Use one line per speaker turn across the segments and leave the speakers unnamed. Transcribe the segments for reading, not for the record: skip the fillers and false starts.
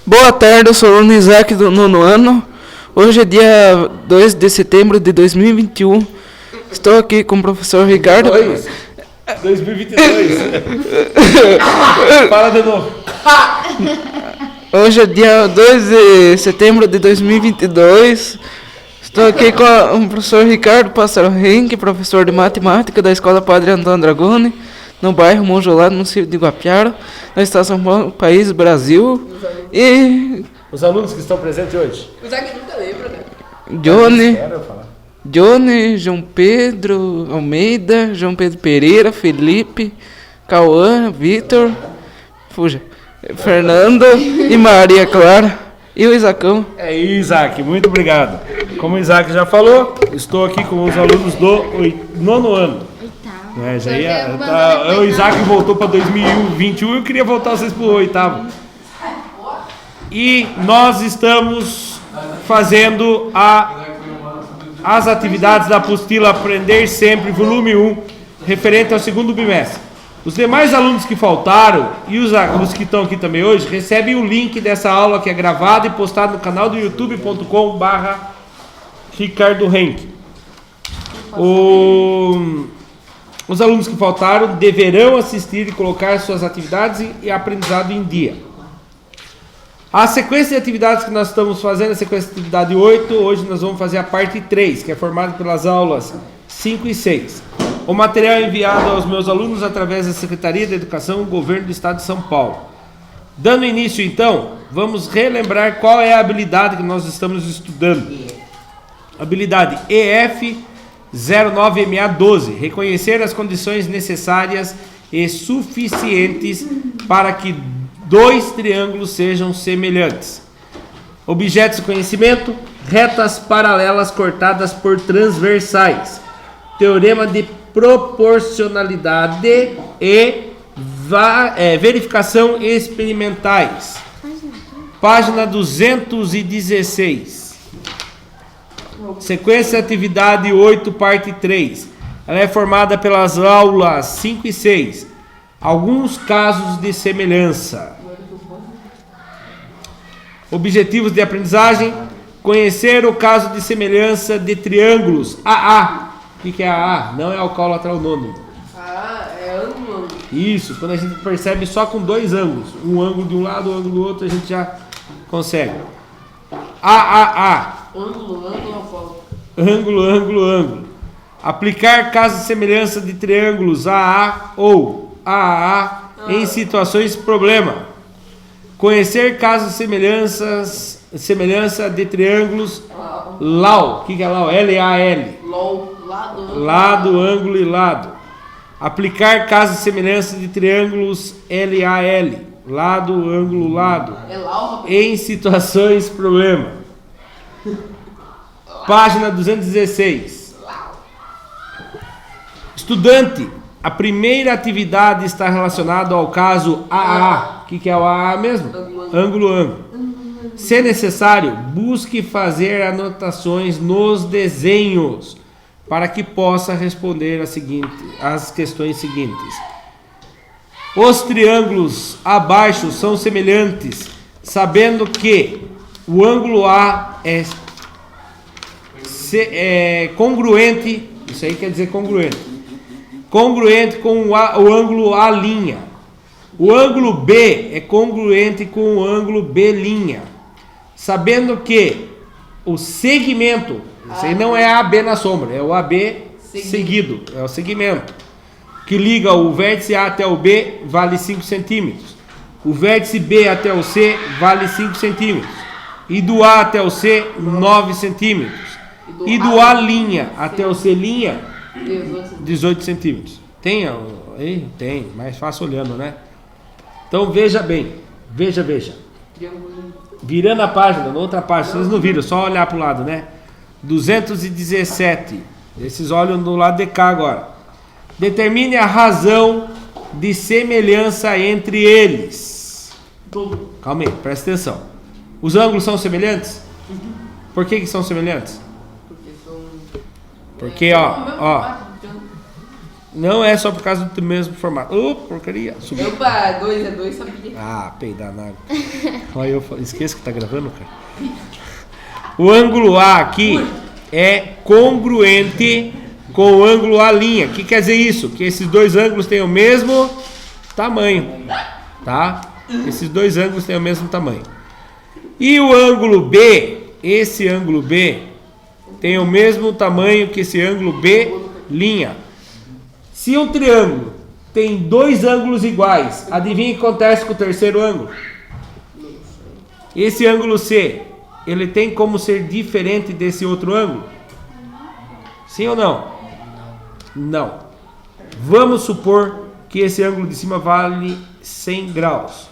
Boa tarde, eu sou o aluno Isaac do 9º ano. Hoje é dia 2 de setembro de 2021. Estou aqui com o professor Ricardo.
2022. Fala de novo.
Hoje é dia 2 de setembro de 2022. Estou aqui com o professor Ricardo Pássaro Henrique, professor de matemática da Escola Padre Antônio Dragoni, no bairro Monjolado, no município de Guapiara, na Estado São Paulo, país Brasil. E
os alunos que estão presentes hoje.
O Isaac nunca lembra, né?
Johnny, João Pedro Almeida, João Pedro Pereira, Felipe, Cauã, Vitor, Fernando e Maria Clara. E o Isacão.
É Isaac, muito obrigado. Como o Isaac já falou, estou aqui com os alunos do 9º ano. O Isaac voltou para 2021 e eu queria voltar vocês para o 8º. E nós estamos fazendo as atividades da apostila Aprender Sempre, volume 1, referente ao segundo bimestre. Os demais alunos que faltaram e os que estão aqui também hoje recebem o link dessa aula que é gravada e postada no canal do youtube.com/Ricardo Henke. Os alunos que faltaram deverão assistir e colocar suas atividades e aprendizado em dia. A sequência de atividades que nós estamos fazendo, a sequência de atividade 8, hoje nós vamos fazer a parte 3, que é formada pelas aulas 5 e 6. O material é enviado aos meus alunos através da Secretaria da Educação do Governo do Estado de São Paulo. Dando início, então, vamos relembrar qual é a habilidade que nós estamos estudando. Habilidade EF09MA12, reconhecer as condições necessárias e suficientes para que dois triângulos sejam semelhantes. Objetos de conhecimento: retas paralelas cortadas por transversais. Teorema de proporcionalidade e verificação experimentais. Página 216. Sequência atividade 8, parte 3. Ela é formada pelas aulas 5 e 6. Alguns casos de semelhança. Objetivos de aprendizagem: conhecer o caso de semelhança de triângulos AA. O que é AA? Não é alcoólatra nome.
É ângulo.
Isso, quando a gente percebe só com dois ângulos. Um ângulo de um lado, um ângulo do outro, a gente já consegue. AAA. Ângulo. Aplicar caso de semelhança de triângulos AA ou AAA em situações de problema. Conhecer casos de semelhança de triângulos LAL. O que é LAL? L-A-L. Lado, ângulo e lado. Aplicar casos de semelhança de triângulos LAL. Lado, ângulo, lado. Em situações de problema. Página 216. Estudante, a primeira atividade está relacionada ao caso AA. O que é o AA mesmo? Ângulo. Se necessário, busque fazer anotações nos desenhos para que possa responder as questões seguintes. Os triângulos abaixo são semelhantes, sabendo que o ângulo A é congruente. Isso aí quer dizer congruente com o ângulo A'. O ângulo B é congruente com o ângulo B'. Sabendo que o segmento, isso aí não é AB na sombra, é o AB seguido, é o segmento, que liga o vértice A até o B, vale 5 centímetros. O vértice B até o C vale 5 centímetros. E do A até o C, 9 centímetros. E do A' até o C', 18 centímetros. Tem aí? Tem, mais fácil olhando, né? Então veja bem, veja. Virando a página, na outra página, vocês não viram, só olhar para o lado, né? 217. Esses olham do lado de cá agora. Determine a razão de semelhança entre eles. Calma aí, presta atenção. Os ângulos são semelhantes? Por que são semelhantes? Porque, ó. Não é só por causa do mesmo formato. Ô, porcaria. Subiu.
Opa, 2 é 2, sabia?
Ah, peidar nada. Olha, eu esqueço que tá gravando, cara. O ângulo A aqui é congruente com o ângulo A'. O que quer dizer isso? Que esses dois ângulos têm o mesmo tamanho, tá? Esses dois ângulos têm o mesmo tamanho. E o ângulo B, esse ângulo B, tem o mesmo tamanho que esse ângulo B'. Se um triângulo tem dois ângulos iguais, adivinha o que acontece com o terceiro ângulo? Esse ângulo C, ele tem como ser diferente desse outro ângulo? Sim ou não? Não. Vamos supor que esse ângulo de cima vale 100 graus.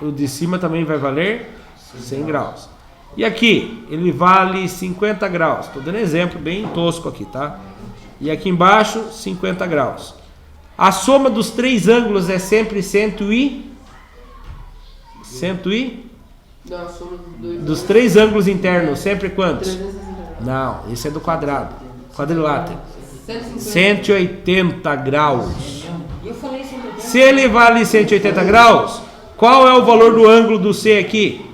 O de cima também vai valer 100 graus. E aqui, ele vale 50 graus. Estou dando exemplo bem tosco aqui, tá? E aqui embaixo, 50 graus. A soma dos três ângulos é sempre 100 e...
Não, a soma dos dois.
Dos três ângulos internos, sempre quantos?
360.
Não, esse é do quadrado. Quadrilátero.
150.
180 graus.
Eu falei 180.
Se ele vale 180 graus, qual é o valor do ângulo do C aqui?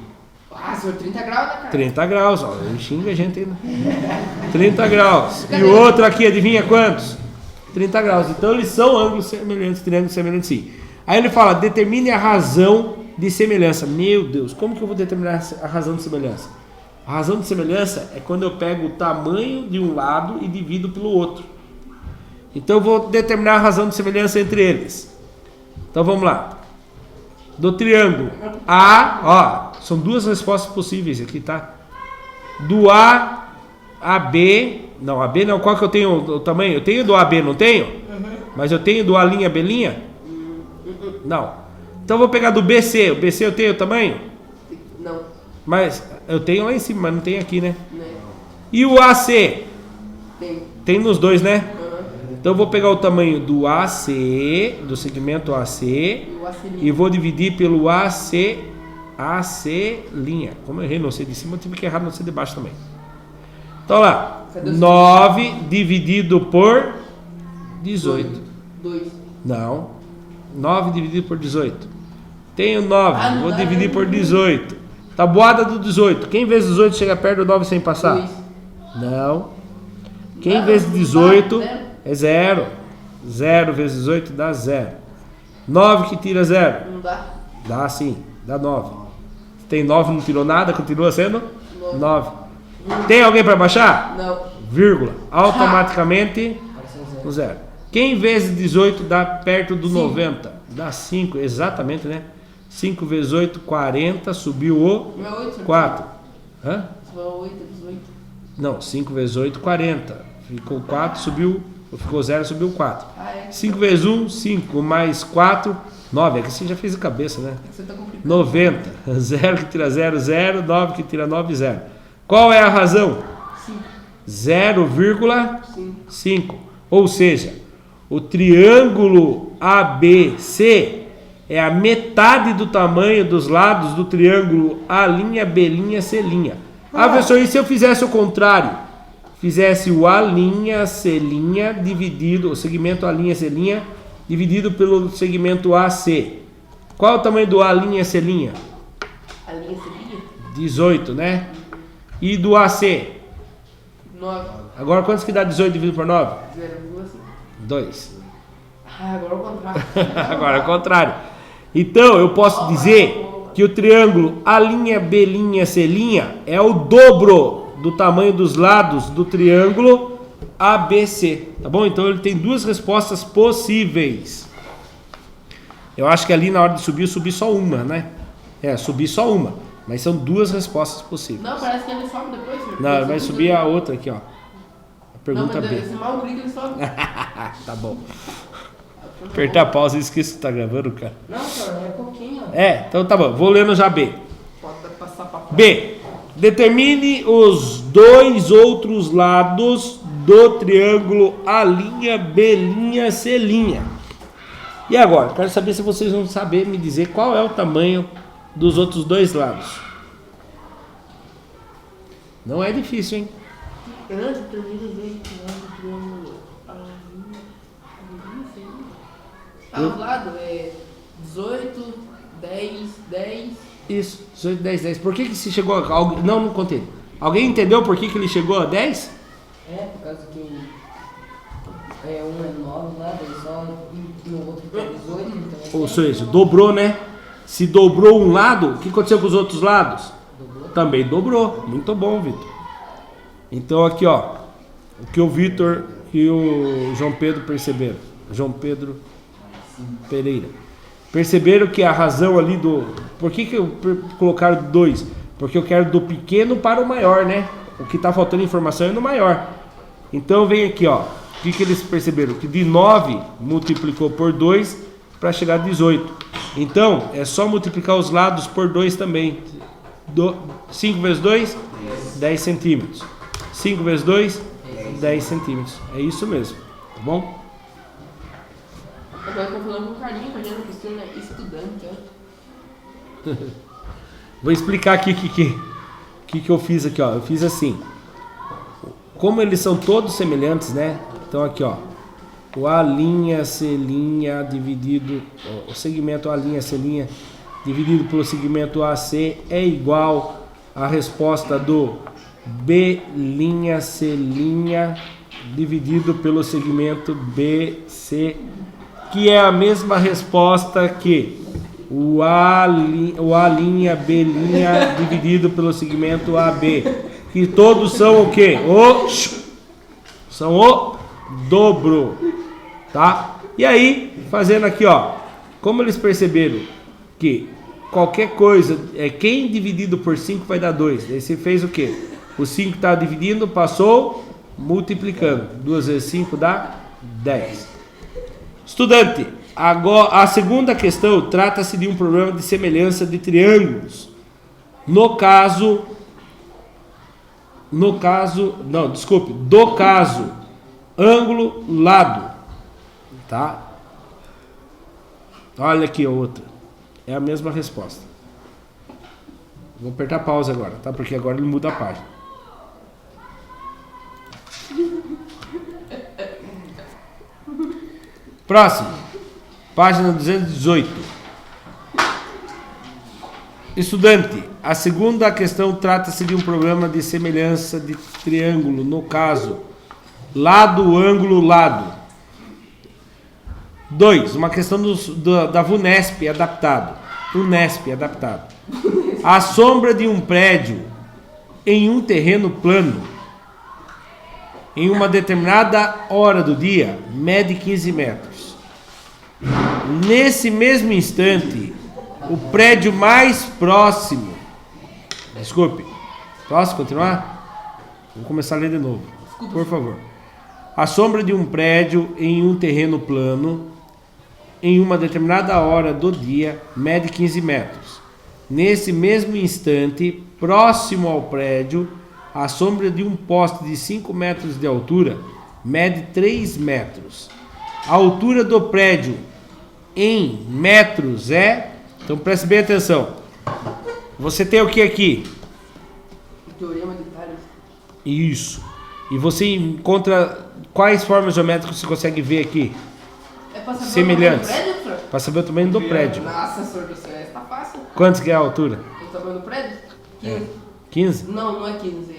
Ah, senhor, 30 graus, né, cara?
30 graus, ó, ele xinga a gente ainda. 30 graus. E o outro aqui, adivinha quantos? 30 graus. Então eles são ângulos semelhantes, triângulos semelhantes sim. Aí ele fala, determine a razão de semelhança. Meu Deus, como que eu vou determinar a razão de semelhança? A razão de semelhança é quando eu pego o tamanho de um lado e divido pelo outro. Então eu vou determinar a razão de semelhança entre eles. Então vamos lá. Do triângulo A, ó, são duas respostas possíveis aqui, tá? Do A a B, não, AB não, qual que eu tenho o tamanho? Eu tenho do AB, não tenho? Mas eu tenho do A', B'? Não. Então eu vou pegar do BC, o BC eu tenho o tamanho?
Não.
Mas eu tenho lá em cima, mas não tem aqui, né?
Né?
E o AC?
Tem.
Tem nos dois, né?
Aham.
Então eu vou pegar o tamanho do AC, do segmento AC,
E o acilinho.
e vou dividir pelo AC'. Como eu errei no C de cima, eu tive que errar no C de baixo também. Então lá,
Cadê os
9 dividido por 18.
2.
Não, 9 dividido por 18. Tenho 9,
Ah,
vou
não.
dividir por 18. Tabuada do 18. Quem vezes 18 chega perto do 9 sem passar?
2.
Não. Quem
Não,
vezes 18
zero.
é 0. 0 vezes 18 dá 0. 9 que tira 0?
Não dá?
Dá sim, dá 9. Tem 9, não tirou nada, continua sendo 9. Tem alguém para baixar?
Não.
Vírgula. Automaticamente no 0. Quem vezes 18 dá perto do 90? Dá 5, exatamente, né? 5 vezes 8, 40, subiu o
Não é 8, senhor?
4. Hã?
Só 8, 18.
Não, 5 vezes 8, 40. Ficou 4, subiu, ficou 0, subiu 4.
Ah, é?
5 vezes 1, 5, mais 4, 9. É que você já fez a cabeça, né?
Você tá complicado.
90. 0 que tira 0, 0. 9 que tira 9, 0. Qual é a razão?
5.
0,5. Ou seja, o triângulo ABC é a metade do tamanho dos lados do triângulo A', B', C'. Ah, professor, e se eu fizesse o contrário? Fizesse o A', C' dividido, o segmento A', C' dividido pelo segmento AC. Qual é o tamanho do A', C'?
A linha seria?
18, né? E do AC?
9.
Agora quantos que dá 18 dividido por 9?
0,5.
2.
Ah, agora é o contrário.
Agora é o contrário. Então eu posso dizer que o triângulo A', B', C' é o dobro do tamanho dos lados do triângulo ABC. Tá bom? Então ele tem duas respostas possíveis. Eu acho que ali na hora de subir, eu subi só uma, né? Subi só uma. Mas são duas respostas possíveis.
Não, parece que ele sobe depois, senhor.
Não, vai subir a outra aqui, ó. A pergunta
não, mas
B.
esse mal grito ele sobe.
Tá bom. Apertar a pausa e esqueço que tá gravando, cara.
Não, senhor, é pouquinho.
Então tá bom. Vou lendo já B.
Pode passar pra frente.
B. Determine os dois outros lados do triângulo A', B', C'. E agora? Quero saber se vocês vão saber me dizer qual é o tamanho dos outros dois lados. Não é difícil, hein?
Grande, termina bem, triângulo, a linha. Tá ao lado, 18, 10, 10.
Isso, 18, 10, 10. Por que se chegou a... Não contei. Alguém entendeu por que ele chegou a 10?
Por causa que um é 9 lá, daí só no outro que é 18, então
Ou seja, dobrou, né? Se dobrou um lado, o que aconteceu com os outros lados?
dobrou.
Também dobrou. Muito bom, Vitor. Então aqui, ó, o que o Vitor e o João Pedro perceberam. João Pedro Pereira. Perceberam que a razão ali do... Por que colocaram 2? Porque eu quero do pequeno para o maior, né? O que está faltando informação é no maior. Então vem aqui, ó. O que eles perceberam? Que de 9 multiplicou por 2 para chegar a 18. Então, é só multiplicar os lados por 2 também. 5 vezes 2, 10 centímetros. 5 vezes 2, 10 centímetros. É isso mesmo, tá bom?
Agora eu tô falando com carinho, fazendo a questão estudando, então.
Vou explicar aqui o que eu fiz aqui, ó. Eu fiz assim. Como eles são todos semelhantes, né? Então aqui, ó. O A', C' dividido... O segmento A', C' dividido pelo segmento AC é igual à resposta do B', C' dividido pelo segmento BC, que é a mesma resposta que o A', B' dividido pelo segmento AB, que todos são o quê? São o dobro, tá? E aí, fazendo aqui, ó, como eles perceberam que qualquer coisa, quem dividido por 5 vai dar 2, aí você fez o quê? O 5 está dividindo, passou multiplicando, 2 vezes 5 dá 10. Estudante, agora a segunda questão trata-se de um problema de semelhança de triângulos. Do caso ângulo lado, tá? Olha aqui a outra, é a mesma resposta. Vou apertar pausa agora, tá? Porque agora ele muda a página. Próximo, página 218. Estudante, a segunda questão trata-se de um problema de semelhança de triângulo, no caso, lado, ângulo, lado. 2. Uma questão da VUNESP adaptado. UNESP adaptado. A sombra de um prédio em um terreno plano, em uma determinada hora do dia, mede 15 metros. Nesse mesmo instante, o prédio mais próximo... Desculpe. Posso continuar? Vou começar a ler de novo. Por favor. A sombra de um prédio em um terreno plano, em uma determinada hora do dia, mede 15 metros. Nesse mesmo instante, próximo ao prédio, a sombra de um poste de 5 metros de altura mede 3 metros. A altura do prédio em metros é... Então preste bem atenção. Você tem o que aqui?
Teorema de Tales.
Isso. E você encontra quais formas geométricas você consegue ver aqui?
É pra saber
Semelhantes.
o tamanho do prédio, professor?
Para saber o tamanho do prédio.
Nossa, senhor do céu, tá fácil.
Quantos que é a altura?
O tamanho do prédio? 15.
15?
Não é 15,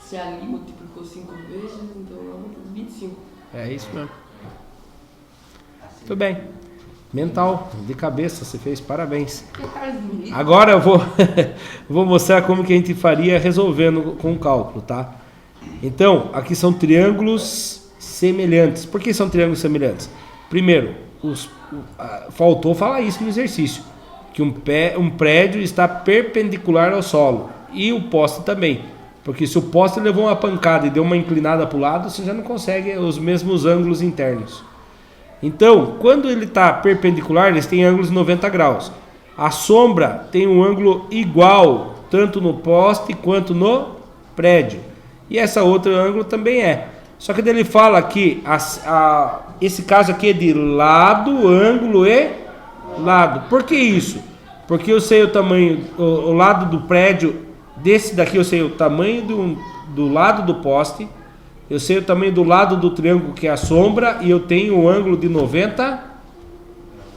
se ali multiplicou 5 vezes, então é 25.
É isso mesmo. Muito bem. Mental, de cabeça, você fez, parabéns.
Que cara de milímetro?
Agora eu vou mostrar como que a gente faria resolvendo com o cálculo, tá? Então, aqui são triângulos semelhantes. Por que são triângulos semelhantes? Primeiro, faltou falar isso no exercício, que um prédio está perpendicular ao solo, e o poste também, porque se o poste levou uma pancada e deu uma inclinada para o lado, você já não consegue os mesmos ângulos internos. Então, quando ele está perpendicular, eles têm ângulos de 90 graus. A sombra tem um ângulo igual, tanto no poste quanto no prédio. E essa outra ângulo também é. Só que ele fala que esse caso aqui é de lado, ângulo e lado. Por que isso? Porque eu sei o tamanho, o lado do prédio, desse daqui eu sei o tamanho do lado do poste. Eu sei o tamanho do lado do triângulo, que é a sombra, e eu tenho um ângulo de 90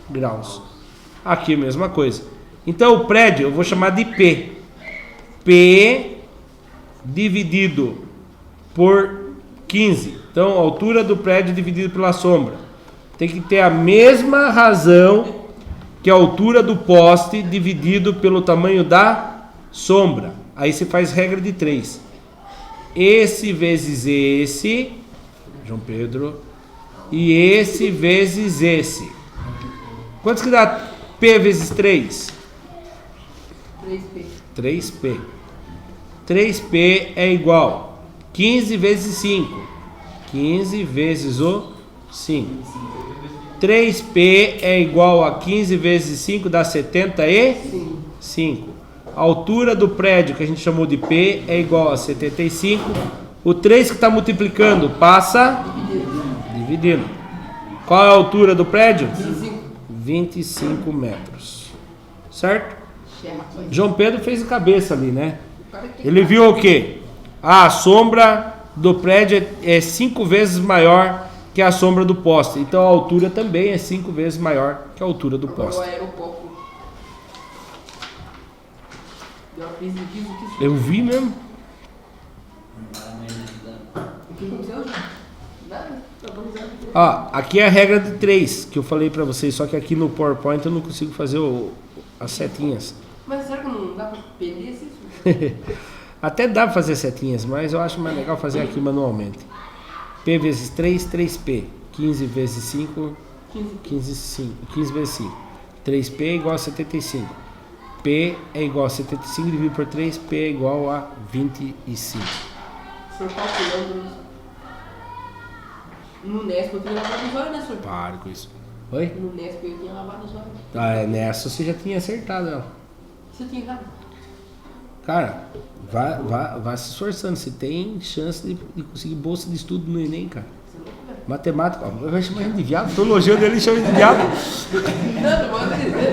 graus. Aqui a mesma coisa. Então o prédio eu vou chamar de P. P dividido por 15. Então a altura do prédio dividido pela sombra. Tem que ter a mesma razão que a altura do poste dividido pelo tamanho da sombra. Aí você faz regra de 3. Esse vezes esse, João Pedro, e esse vezes esse. Quantos que dá P vezes 3?
3P.
3P. 3P é igual 15 vezes 5. 15 vezes o 5. 3P é igual a 15 vezes 5 dá 75. A altura do prédio que a gente chamou de P é igual a 75. O 3 que está multiplicando passa dividindo. Qual é a altura do prédio? 25 metros. Certo? João Pedro fez de cabeça ali, né? Ele viu o quê? A sombra do prédio é 5 vezes maior que a sombra do poste. Então a altura também é 5 vezes maior que a altura do poste. Eu vi mesmo. Ó, aqui é a regra de 3 que eu falei pra vocês, só que aqui no PowerPoint eu não consigo fazer as setinhas.
Mas será que não dá pra perder isso?
Até dá pra fazer setinhas, mas eu acho mais legal fazer aqui manualmente. P vezes 3, 3P. 15 vezes 5, 15 vezes 5. 3P é igual a 75. P é igual a 75 dividido por 3, P é igual a 25.
O senhor calculando isso? No Nesp eu tinha lavado os olhos, né, senhor?
Pare com isso. Oi?
No Nesp eu tinha lavado os olhos.
Ah, nessa você já tinha acertado ela.
Você tinha errado?
Cara, vai se esforçando. Você tem chance de conseguir bolsa de estudo no Enem, cara. Matemática, ó, eu vou chamar ele de viado. Tô elogiando ele e chama ele de viado.
Não pode dizer.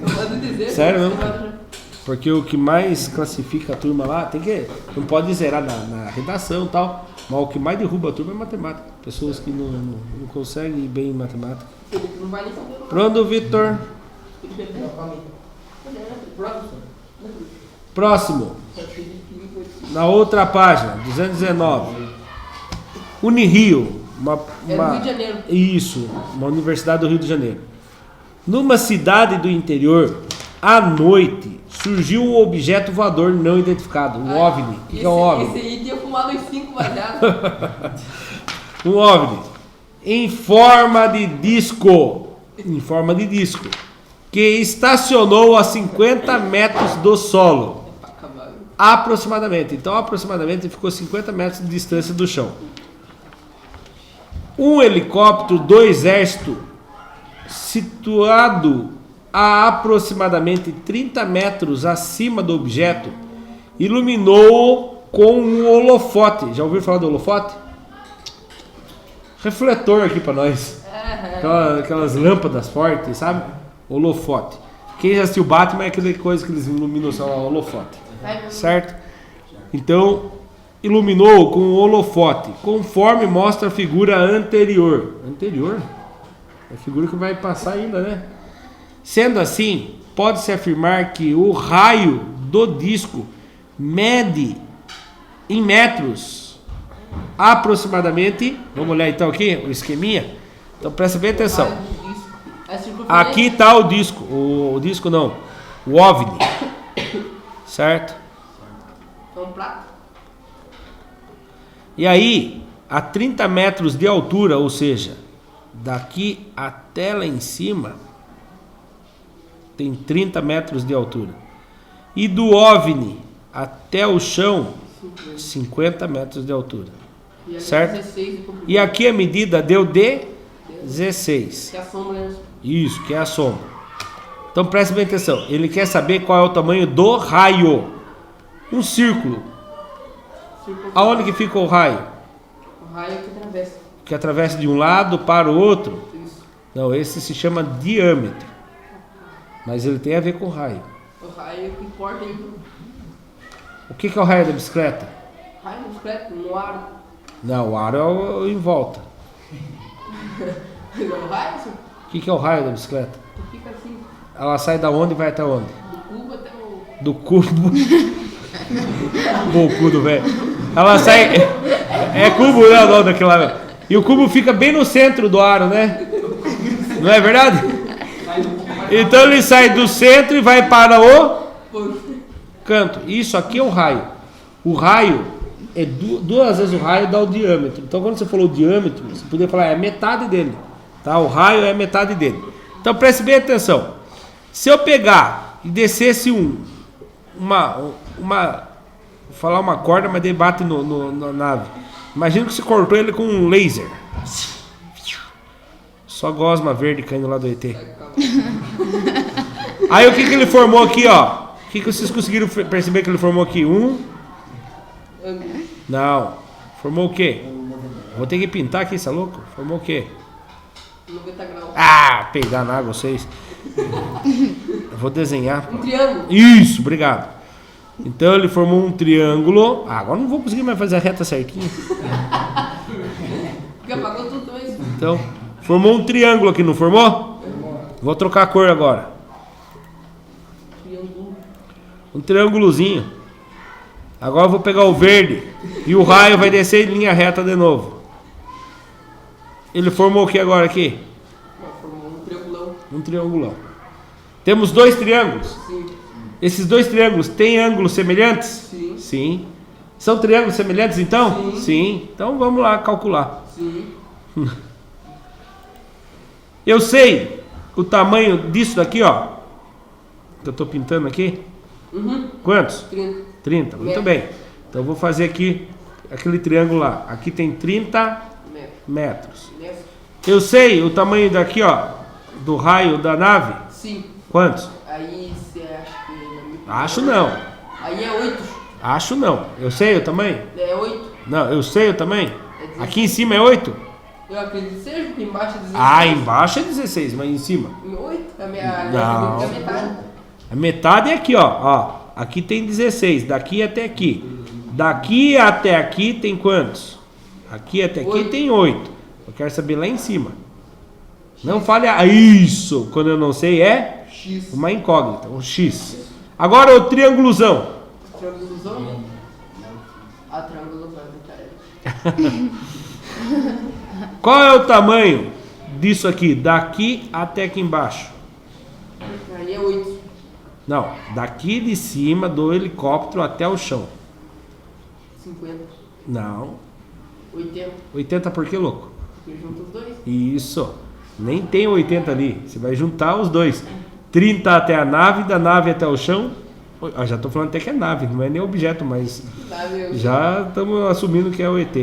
Não pode dizer.
Sério mesmo? Porque o que mais classifica a turma lá, tem que. Não pode zerar na redação e tal. Mas o que mais derruba a turma é matemática. Pessoas que não conseguem ir bem em matemática.
Não vai nem saber.
Pronto, Vitor. Próximo. Na outra página, 219. Unirio.
É do Rio de Janeiro.
Isso, uma universidade do Rio de Janeiro. Numa cidade do interior, à noite, surgiu um objeto voador não identificado, um OVNI. O que é um OVNI?
Esse aí tinha fumado uns 5 baseados.
Um OVNI em forma de disco, que estacionou a 50 metros do solo, aproximadamente. Então, aproximadamente, ficou 50 metros de distância do chão. Um helicóptero do exército, situado a aproximadamente 30 metros acima do objeto, iluminou com um holofote. Já ouviu falar do holofote? Refletor aqui para nós. Aquelas lâmpadas fortes, sabe? Holofote. Quem já assistiu Batman é aquela coisa que eles iluminam só o holofote. Certo? Então, iluminou com um holofote, conforme mostra a figura anterior. Anterior? É a figura que vai passar ainda, né? Sendo assim, pode-se afirmar que o raio do disco mede em metros aproximadamente. Vamos olhar então aqui o esqueminha. Então presta bem atenção. Aqui está o disco. O disco não. O OVNI. Certo?
É um prato?
E aí, a 30 metros de altura, ou seja, daqui até lá em cima, tem 30 metros de altura. E do OVNI até o chão, 50 metros de altura. Certo? E aqui a medida deu de 16.
Que é a sombra, né?
Isso, que é a sombra. Então preste bem atenção. Ele quer saber qual é o tamanho do raio. Um círculo. Aonde que fica o raio?
O raio que atravessa.
Que atravessa de um lado para o outro?
Isso.
Não, esse se chama diâmetro. Mas ele tem a ver com o raio.
O raio que importa aí.
O que é o raio da bicicleta?
Raio do discreto, no aro.
Não, o aro é o em volta.
Não vai, senhor?
O que é o raio da bicicleta?
Fica assim,
Ela sai da onde e vai até onde?
do cubo até o...
Do cubo. Bocudo, velho. Ela sai. É cubo, né? O nome daquilo lá. E o cubo fica bem no centro do aro, né? Não é verdade? Então ele sai do centro e vai para o canto. Isso aqui é o raio. O raio é duas vezes o raio dá o diâmetro. Então quando você falou o diâmetro, você podia falar é metade dele. Tá? O raio é metade dele. Então preste bem atenção. Se eu pegar e descesse vou falar uma corda, mas daí bate na nave. Imagina que você cortou ele com um laser. Só gosma verde caindo lá do ET. Aí o que ele formou aqui, ó? O que vocês conseguiram perceber que ele formou aqui? Não. Formou o quê? Vou ter que pintar aqui, você é louco? Formou o quê?
90 graus.
Ah, pegar na água vocês. Eu vou desenhar.
Um triângulo.
Isso, obrigado. Então ele formou um triângulo. Ah, agora não vou conseguir mais fazer a reta certinha.
Porque apagou tudo isso.
Então, formou um triângulo aqui, não formou? Vou trocar a cor agora.
Triângulo.
Um triângulozinho. Agora eu vou pegar o verde. E o raio vai descer em linha reta de novo. Ele formou o que agora aqui?
Formou um triangulão.
Um triangulão. Temos dois triângulos.
Sim.
Esses dois triângulos têm ângulos semelhantes?
Sim.
Sim. São triângulos semelhantes então?
Sim.
Sim. Então vamos lá calcular.
Sim.
Eu sei o tamanho disso daqui, ó. Que eu estou pintando aqui.
Uhum.
Quantos?
30.
30. Muito
Metro.
bem. Então eu vou fazer aqui aquele triângulo lá. Aqui tem 30
Metro.
metros.
Metro.
Eu sei o tamanho daqui, ó. Do raio da nave.
Sim.
Quantos?
Aí você acha que...
Acho não.
Aí é 8.
Acho não. Eu sei o tamanho?
É 8.
Não, eu sei o tamanho.
É 16.
Aqui em cima é 8?
Eu acredito que seja, porque embaixo é 16.
Ah, embaixo é 16, mas em cima.
Em 8? A
Não.
metade.
A metade é aqui, ó. Aqui tem 16, daqui até aqui. Daqui até aqui tem quantos? Aqui até aqui
8.
tem 8. Eu quero saber lá em cima. Não fale isso. Quando eu não sei é
X.
uma incógnita, um X. Agora o triângulozão.
Triângulozão? A triângulozão, cara.
Qual é o tamanho disso aqui? Daqui até aqui embaixo.
Aí é 8.
Não, daqui de cima do helicóptero até o chão.
50.
Não.
80.
80 por que, louco?
Porque junta os dois.
Isso. Nem tem 80 ali. Você vai juntar os dois. 30 até a nave, da nave até o chão. Já estou falando até que é nave, não é nem objeto, mas já estamos assumindo que é o ET.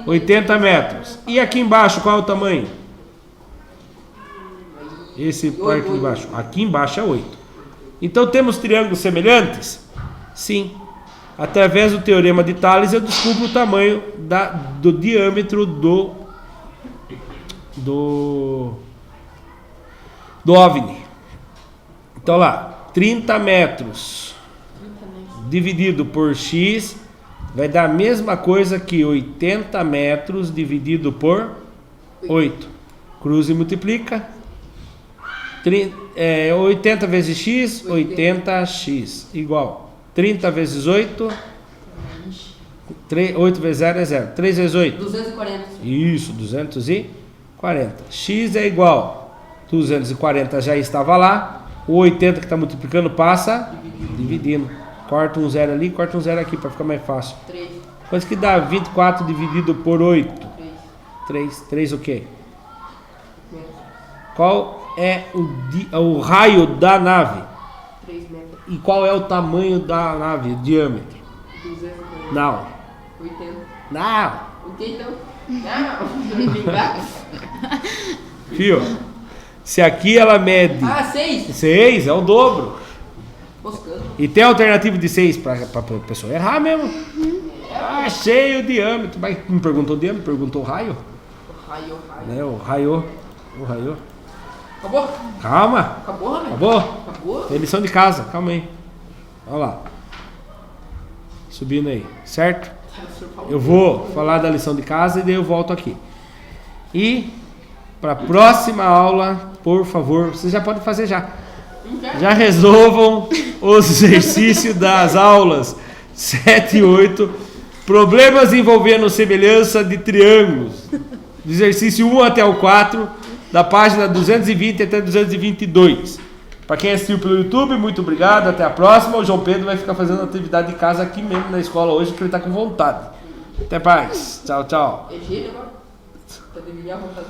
80 metros. E aqui embaixo, qual é o tamanho? Esse parte aqui embaixo. Aqui embaixo é 8. Então temos triângulos semelhantes? Sim. Através do teorema de Thales eu descubro o tamanho do diâmetro do OVNI. Então lá, 30 metros dividido por X vai dar a mesma coisa que 80 metros dividido por 8. Cruza e multiplica. 80 vezes X, 80x, igual. 30 vezes 8, 8 vezes 0 é 0. 3 vezes 8?
240.
Isso, 240. X é igual. 240 já estava lá. O 80 que está multiplicando passa dividindo. Corta um 0 ali, corta um 0 aqui para ficar mais fácil.
3.
Quanto que dá 24 dividido por 8? 3. 3 o quê? Qual é o raio da nave?
3 metros.
E qual é o tamanho da nave, o diâmetro?
240.
Não.
80.
Não.
80. Não.
Fio, se aqui ela mede...
Ah, 6.
6, é o dobro.
Moscando.
E tem alternativa de 6 para a pessoa errar mesmo. Ah, cheio o diâmetro. Mas não perguntou o diâmetro, perguntou o raio.
Raio.
Né? O raio.
Acabou?
Calma.
Acabou, velho?
Acabou?
Acabou?
Tem lição de casa, calma aí. Olha lá. Subindo aí, certo? Eu vou falar da lição de casa e daí eu volto aqui. E para a próxima aula, por favor, vocês já podem fazer já. Já resolvam os exercícios das aulas 7 e 8. Problemas envolvendo semelhança de triângulos. Do exercício 1 até o 4, da página 220 até 222. Para quem assistiu pelo YouTube, muito obrigado. Até a próxima. O João Pedro vai ficar fazendo atividade de casa aqui mesmo na escola hoje, porque ele está com vontade. Até mais. Tchau, tchau.
É gênio agora? Tá devendo a vontade.